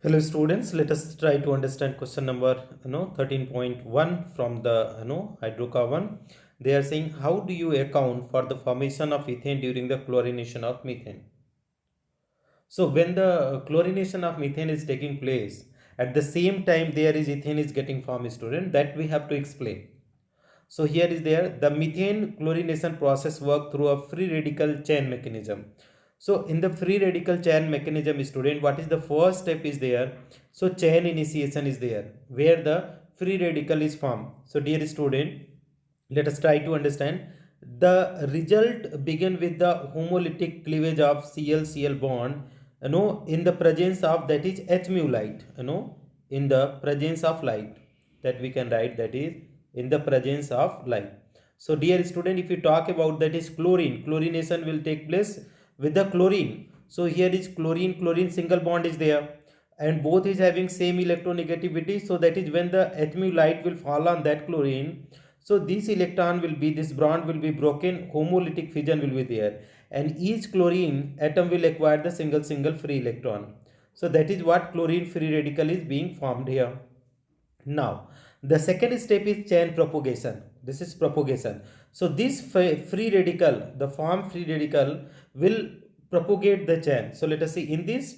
Hello students, let us try to understand question number 13.1 from the hydrocarbon. They are saying, how do you account for the formation of ethane during the chlorination of methane? So when the chlorination of methane is taking place, at the same time there is ethane is getting formed, student, that we have to explain. So here is there the methane chlorination process work through a free radical chain mechanism. So in the free radical chain mechanism, student, what is the first step is there? So chain initiation is there where the free radical is formed. So dear student, let us try to understand. The result begin with the homolytic cleavage of Cl bond, in the presence of that is H mu light, in the presence of light, that we can write that is in the presence of light. So dear student, if you talk about that is chlorine, chlorination will take place with the chlorine. So here is chlorine, chlorine single bond is there and both is having same electronegativity. So that is when the H mu light will fall on that chlorine. So this electron will be, this bond will be broken, homolytic fission will be there and each chlorine atom will acquire the single free electron. So that is what chlorine free radical is being formed here. Now, the second step is chain propagation. This is propagation. So this free radical, the formed free radical will propagate the chain. So let us see in this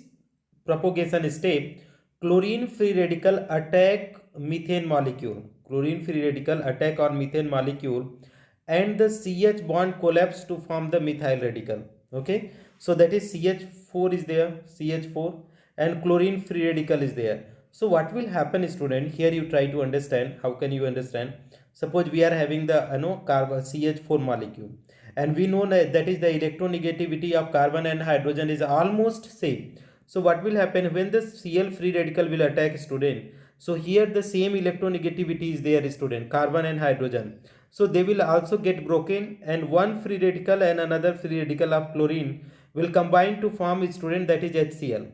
propagation step, chlorine free radical attack methane molecule. Chlorine free radical attack on methane molecule and the CH bond collapse to form the methyl radical. Okay. So that is CH4 is there, CH4 and chlorine free radical is there. So what will happen, student? Here you try to understand. How can you understand? Suppose we are having the carbon CH4 molecule, and we know that is the electronegativity of carbon and hydrogen is almost same. So what will happen when the Cl free radical will attack, student? So here the same electronegativity is there, student, carbon and hydrogen. So they will also get broken, and one free radical and another free radical of chlorine will combine to form, student, that is HCl,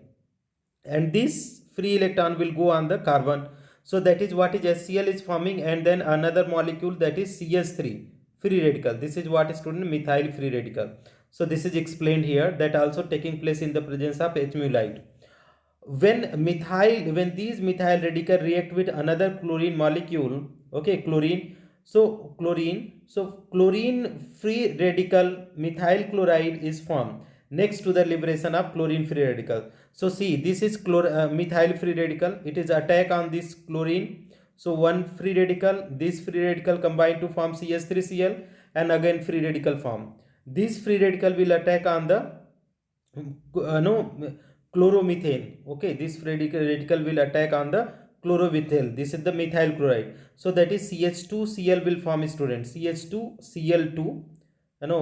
and this free electron will go on the carbon. So that is what is HCl is forming, and then another molecule that is CH3 free radical. This is what is, student, methyl free radical. So this is explained here, that also taking place in the presence of H mu light. When these methyl radical react with another chlorine molecule, okay, chlorine free radical methyl chloride is formed next to the liberation of chlorine free radical. So see, this is methyl free radical, it is attack on this chlorine. So one free radical, this free radical combine to form CH3Cl and again free radical form. This free radical will attack on the no chloromethane. Okay, this radical will attack on the chlorophyll. This is the methyl chloride. So that is CH2Cl will form, student, CH2Cl2.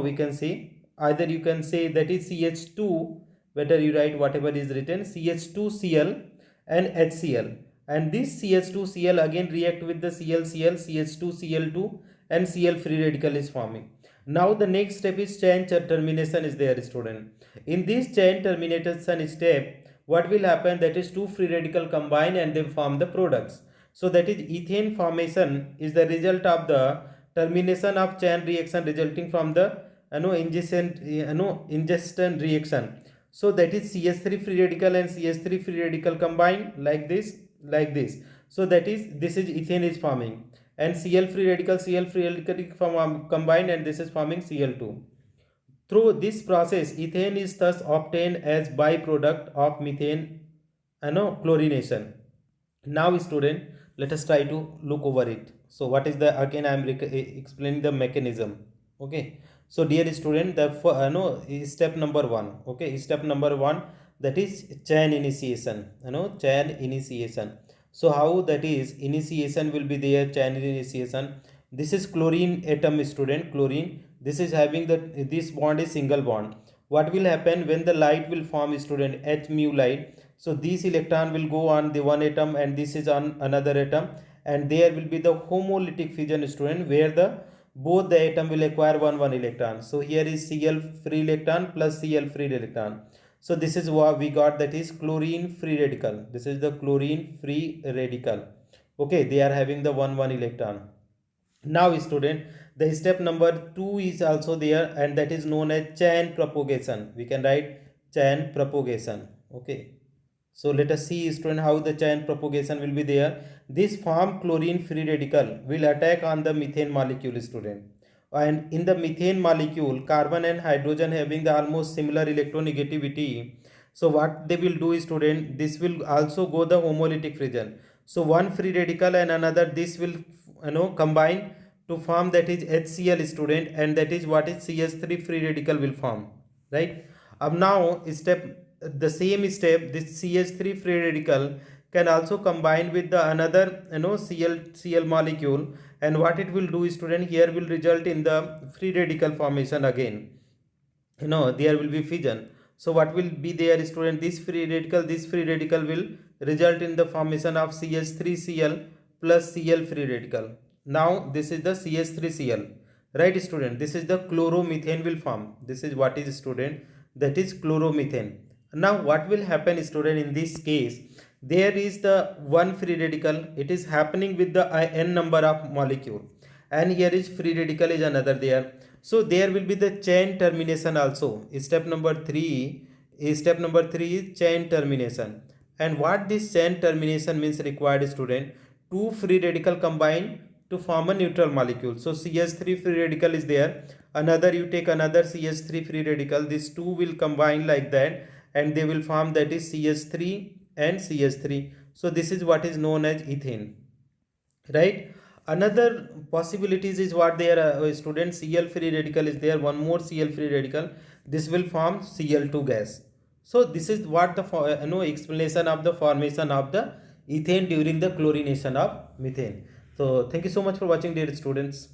We can say either you can say that is CH2, better you write whatever is written, CH2Cl and HCl, and this CH2Cl again react with the ClCl, CH2Cl2 and Cl free radical is forming. Now the next step is chain termination is there, student. In this chain termination step, what will happen, that is two free radical combine and they form the products. So that is ethane formation is the result of the termination of chain reaction resulting from the ingestion reaction. So that is CH3 free radical and CH3 free radical combine like this. So that is, this is ethane is forming, and Cl free radical combined, and this is forming Cl2. Through this process, ethane is thus obtained as byproduct of methane chlorination. Now student, let us try to look over it. So what is the, again I am explaining the mechanism. Okay, so dear student, the step number 1. Okay, step number 1, that is chain initiation. Chain initiation. So how that is initiation will be there, chain initiation. This is chlorine atom, student, chlorine. This is having the, this bond is single bond. What will happen when the light will form, student, H mu light? So this electron will go on the one atom and this is on another atom, and there will be the homolytic fission, student, where the both the atom will acquire one electron. So here is Cl free electron plus Cl free electron. So this is what we got, that is chlorine free radical. This is the chlorine free radical. Okay, they are having the one electron. Now student, the step number 2 is also there, and that is known as chain propagation. We can write chain propagation. Okay, So let us see, student, how the chain propagation will be there. This form chlorine free radical will attack on the methane molecule, student. And in the methane molecule, carbon and hydrogen having the almost similar electronegativity. So what they will do, student, this will also go the homolytic region. So one free radical and another, this will combine to form that is HCl, student, and that is what is CH3 free radical will form, right? Now the same step, this CH3 free radical can also combine with the another Cl molecule, and what it will do, student, here will result in the free radical formation again. There will be fission. So what will be there, student? This free radical will result in the formation of CH3Cl plus Cl free radical. Now this is the CH3Cl, right, student? This is the chloromethane will form. This is what is, student, that is chloromethane. Now what will happen, student, in this case? There is the one free radical, it is happening with the n number of molecule, and here is free radical is another there. So there will be the chain termination also. Step number 3 is chain termination. And what this chain termination means required, student? Two free radical combine to form a neutral molecule. So CH3 free radical is there, another you take another CH3 free radical, these two will combine like that, and they will form that is CH3 and CH3. So this is what is known as ethane, right? Another possibilities is what there are, student, Cl free radical is there, one more Cl free radical, this will form Cl2 gas. So this is what the explanation of the formation of the ethane during the chlorination of methane. So thank you so much for watching, dear students.